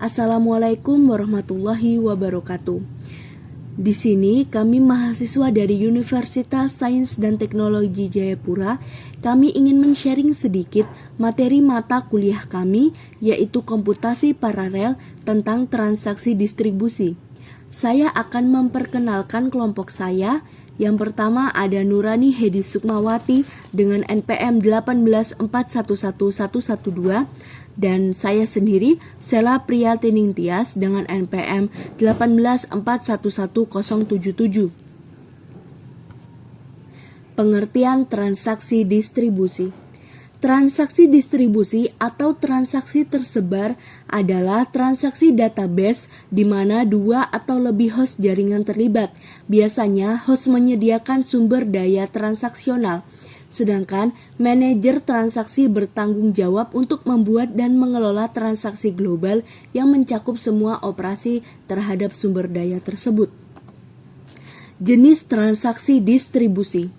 Assalamualaikum warahmatullahi wabarakatuh. Di sini kami mahasiswa dari Universitas Sains dan Teknologi Jayapura. Kami ingin men-sharing sedikit materi mata kuliah kami, yaitu komputasi paralel tentang transaksi distribusi. Saya akan memperkenalkan kelompok saya. Yang pertama ada Nurani Hedi Sukmawati dengan NPM 184111112 dan saya sendiri Sela Priyatining Tias dengan NPM 184111077. Pengertian transaksi distribusi. Transaksi distribusi atau transaksi tersebar adalah transaksi database di mana dua atau lebih host jaringan terlibat. Biasanya host menyediakan sumber daya transaksional, sedangkan manajer transaksi bertanggung jawab untuk membuat dan mengelola transaksi global yang mencakup semua operasi terhadap sumber daya tersebut. Jenis transaksi distribusi.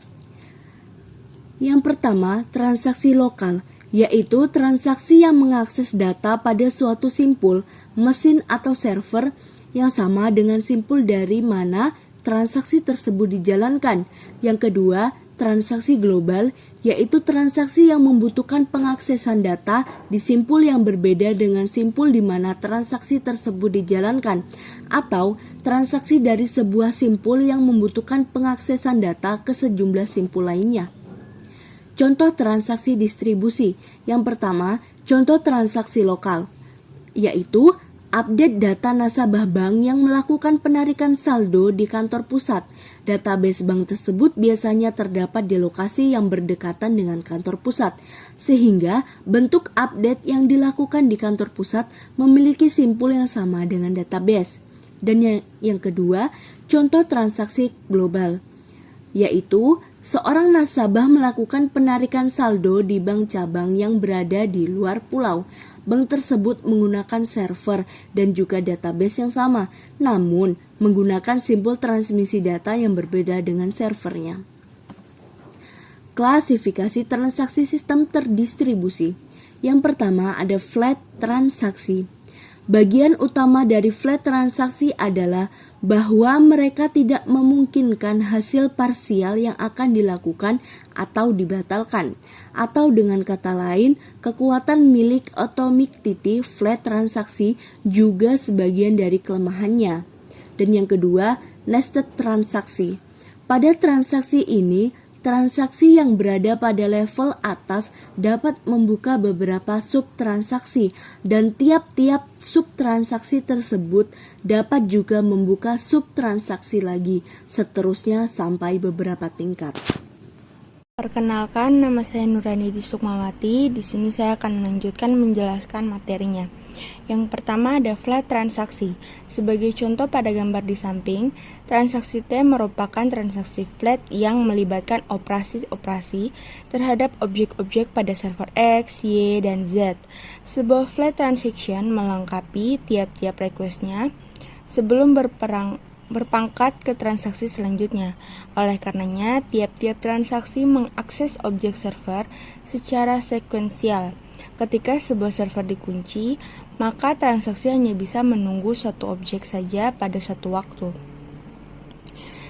Yang pertama, transaksi lokal, yaitu transaksi yang mengakses data pada suatu simpul, mesin atau server yang sama dengan simpul dari mana transaksi tersebut dijalankan. Yang kedua, transaksi global, yaitu transaksi yang membutuhkan pengaksesan data di simpul yang berbeda dengan simpul di mana transaksi tersebut dijalankan, atau transaksi dari sebuah simpul yang membutuhkan pengaksesan data ke sejumlah simpul lainnya. Contoh transaksi distribusi. Yang pertama, contoh transaksi lokal, yaitu update data nasabah bank yang melakukan penarikan saldo di kantor pusat. Database bank tersebut biasanya terdapat di lokasi yang berdekatan dengan kantor pusat, sehingga bentuk update yang dilakukan di kantor pusat memiliki simpul yang sama dengan database. Dan yang kedua, contoh transaksi global, yaitu seorang nasabah melakukan penarikan saldo di bank cabang yang berada di luar pulau. Bank tersebut menggunakan server dan juga database yang sama, namun menggunakan simpul transmisi data yang berbeda dengan servernya. Klasifikasi transaksi sistem terdistribusi. Yang pertama ada flat transaksi. Bagian utama dari flat transaksi adalah bahwa mereka tidak memungkinkan hasil parsial yang akan dilakukan atau dibatalkan. Atau dengan kata lain, kekuatan milik atomic flat transaksi juga sebagian dari kelemahannya. Dan yang kedua, nested transaksi. Pada transaksi ini, transaksi yang berada pada level atas dapat membuka beberapa subtransaksi dan tiap-tiap subtransaksi tersebut dapat juga membuka subtransaksi lagi, seterusnya sampai beberapa tingkat. Perkenalkan, nama saya Nurani Hedi Sukmawati. Di sini saya akan melanjutkan menjelaskan materinya. Yang pertama ada flat transaksi. Sebagai contoh pada gambar di samping, transaksi T merupakan transaksi flat yang melibatkan operasi-operasi terhadap objek-objek pada server X, Y, dan Z. Sebuah flat transaction melengkapi tiap-tiap request-nya sebelum berpangkat ke transaksi selanjutnya. Oleh karenanya, tiap-tiap transaksi mengakses objek server secara sekuensial. Ketika sebuah server dikunci, maka transaksi hanya bisa menunggu suatu objek saja pada suatu waktu.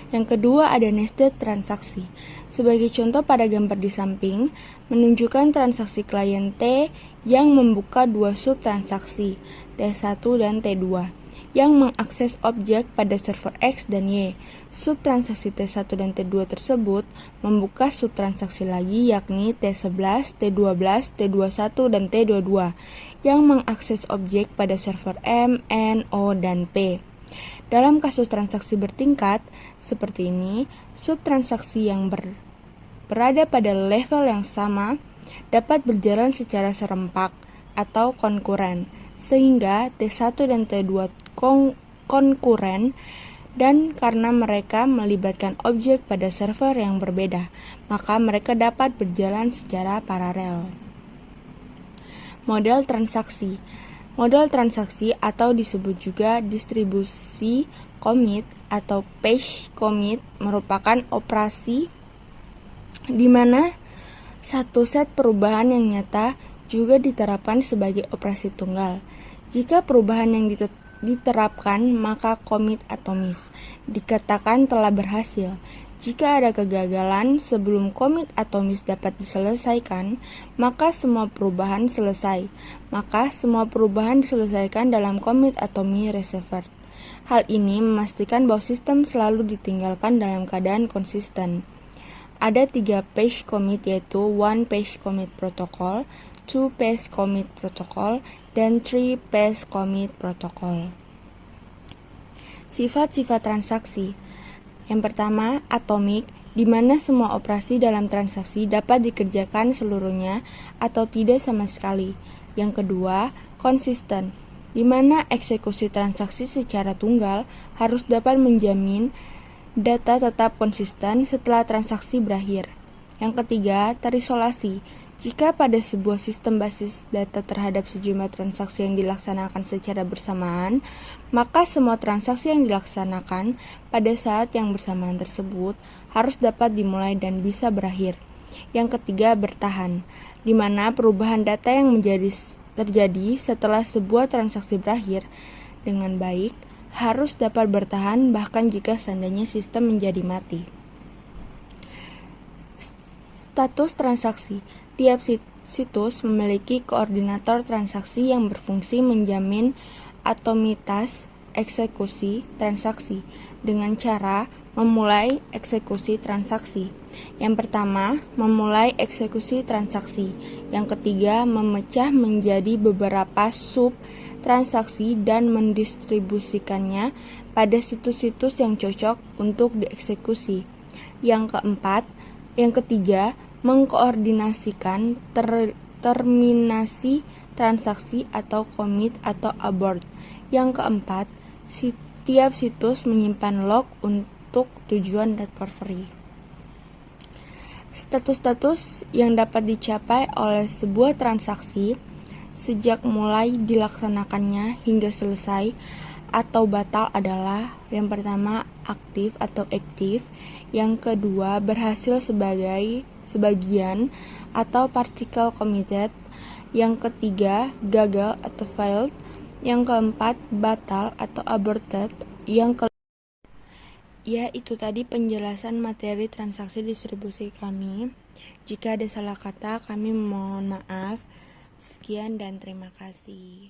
Yang kedua ada nested transaksi. Sebagai contoh pada gambar di samping, menunjukkan transaksi klien T yang membuka dua subtransaksi, T1 dan T2, yang mengakses objek pada server X dan Y. Subtransaksi T1 dan T2 tersebut membuka subtransaksi lagi yakni T11, T12, T21, dan T22 yang mengakses objek pada server M, N, O, dan P. Dalam kasus transaksi bertingkat seperti ini, subtransaksi yang berada pada level yang sama dapat berjalan secara serempak atau konkuren, sehingga T1 dan T2 konkuren, dan karena mereka melibatkan objek pada server yang berbeda, maka mereka dapat berjalan secara paralel. Model transaksi. Model transaksi atau disebut juga distribusi commit atau page commit merupakan operasi di mana satu set perubahan yang nyata juga diterapkan sebagai operasi tunggal. Jika perubahan yang diterapkan, maka commit atau miss dikatakan telah berhasil. Jika ada kegagalan sebelum commit atau miss dapat diselesaikan, maka semua perubahan selesai. Maka semua perubahan diselesaikan dalam commit atau miss reserved. Hal ini memastikan bahwa sistem selalu ditinggalkan dalam keadaan konsisten. Ada 3 page commit, yaitu 1 page commit protocol, 2 page commit protocol, dan 3 page commit protocol. Sifat-sifat transaksi. Yang pertama, atomic, di mana semua operasi dalam transaksi dapat dikerjakan seluruhnya atau tidak sama sekali. Yang kedua, konsisten, di mana eksekusi transaksi secara tunggal harus dapat menjamin data tetap konsisten setelah transaksi berakhir. Yang ketiga, terisolasi. Jika pada sebuah sistem basis data terhadap sejumlah transaksi yang dilaksanakan secara bersamaan, maka semua transaksi yang dilaksanakan pada saat yang bersamaan tersebut harus dapat dimulai dan bisa berakhir. Yang ketiga, bertahan, di mana perubahan data yang terjadi setelah sebuah transaksi berakhir dengan baik harus dapat bertahan bahkan jika seandainya sistem menjadi mati. Status transaksi. Tiap situs memiliki koordinator transaksi yang berfungsi menjamin atomitas eksekusi transaksi dengan cara memulai eksekusi transaksi. Yang pertama, memulai eksekusi transaksi. Yang ketiga, memecah menjadi beberapa sub transaksi dan mendistribusikannya pada situs-situs yang cocok untuk dieksekusi. Yang ketiga, mengkoordinasikan terminasi transaksi atau commit atau abort. Yang keempat, setiap situs menyimpan log untuk tujuan recovery. Status-status yang dapat dicapai oleh sebuah transaksi sejak mulai dilaksanakannya hingga selesai atau batal adalah: yang pertama, aktif atau aktif, yang kedua, berhasil sebagian atau partial committed, yang ketiga, gagal atau failed, yang keempat, batal atau aborted, yang kelima. Ya, itu tadi penjelasan materi transaksi distribusi kami. Jika ada salah kata, kami mohon maaf. Sekian dan terima kasih.